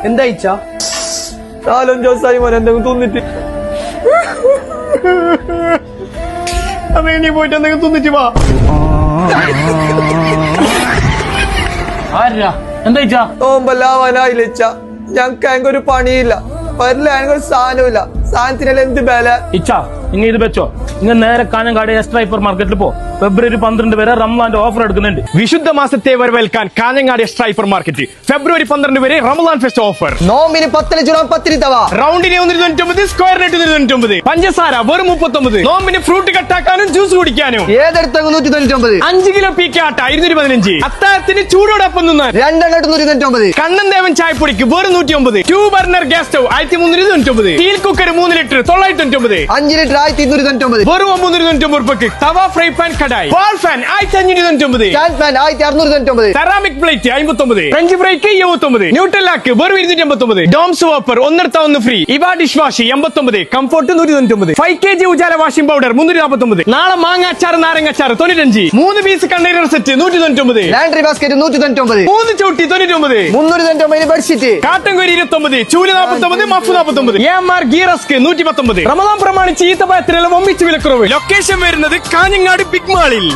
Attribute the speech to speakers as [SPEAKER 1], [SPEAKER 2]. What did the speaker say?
[SPEAKER 1] എന്താ ഇച്ച?
[SPEAKER 2] 4-5 ദിവസമായി മോനെ എന്തെങ്കിലും തിന്നിട്ട്.
[SPEAKER 1] അതെ, നീ പോയിട്ട് എന്തെങ്കിലും തിന്നിട്ട് വാ. ആരാ എന്താ ഇച്ച?
[SPEAKER 2] നോമ്പല്ലാവാനായില്ല ഇച്ച. ഞങ്ങൾക്ക് ഒരു പണിയില്ല, വരില്ല. ഞങ്ങൾക്ക് സാധനമില്ല. സാധനത്തിനെല്ലാം എന്ത് വില
[SPEAKER 1] ഇച്ച? ഇനി ഇത് വെച്ചോ, ഇങ്ങനെ നേരെ കാഞ്ഞങ്ങാട് എക്സ്ട്രാ ഹൈപ്പർ മാർക്കറ്റിൽ പോ. ഫെബ്രുവരി 12 വരെ റംസാന്റെ ഓഫർ എടുക്കുന്നുണ്ട്.
[SPEAKER 3] വിശുദ്ധ മാസത്തെ വരവേൽക്കാൻ കാഞ്ഞങ്ങാട് എക്സ്ട്രാ ഹൈപ്പർ മാർക്കറ്റ്. ഫെബ്രുവരി 12 വരെ റമദാൻ ഫെസ്റ്റ് ഓഫർ.
[SPEAKER 2] നോമ്പിന് 10 ചുടാൻ 10 തവ.
[SPEAKER 3] റൗണ്ടിന് 199, സ്ക്വയറിന് 199. പഞ്ചസാര വെറും 39. നോമ്പിന് ഫ്രൂട്ട് കട്ടാക്കാനും ജ്യൂസ് കുടിക്കാനും
[SPEAKER 2] ഏതെടുത്ത 199.
[SPEAKER 3] 5 കിലോ പീക്കാട്ട 215. അത്താഴത്തിന് ചൂടോടൊപ്പം നിന്നാൽ
[SPEAKER 2] 2
[SPEAKER 3] കണ്ണൻ ദേവൻ ചായപ്പൊടിക്ക് വെറും 109. 2 burner gas stove 1399. Steel cooker 3 litre 999.
[SPEAKER 2] 5 litre 1299.
[SPEAKER 3] വെറും 999 രൂപയ്ക്ക്. Tawa fry pan kadai wall fan 1599.
[SPEAKER 2] Stand fan 1699.
[SPEAKER 3] Ceramic plate 59. French ഫ്രൈക്ക് 79. ന്യൂട്രലാക്ക് വെറും 289. ഡോംസ് വാപ്പർ ഒന്നെടുത്ത ഒന്ന് ഫ്രീ. ഇവ dish wash 89. Comfort 199. 5 kg Ujala washing powder 349. നാളെ മാങ്ങാച്ചാർ നാരങ്ങാച്ചാർ 95. 3 piece container set 199.
[SPEAKER 2] Laundry basket 199.
[SPEAKER 3] 3 ചൂട്ടി 99.
[SPEAKER 2] 399 ബെഡ്ഷീറ്റ്.
[SPEAKER 3] കാട്ടൻകൊരി 29. ചൂല് 49. മഫ് 49. EMR ഗീറസ്ക് 119. റമദാൻ പ്രമാണിച്ച് ഈത്തപ്പഴത്തിനെല്ലാം ഒമ്പിച്ച് വിലക്കുറവ്. ലൊക്കേഷൻ വരുന്നത് കാഞ്ഞങ്ങാട് ബിഗ് മാളിൽ.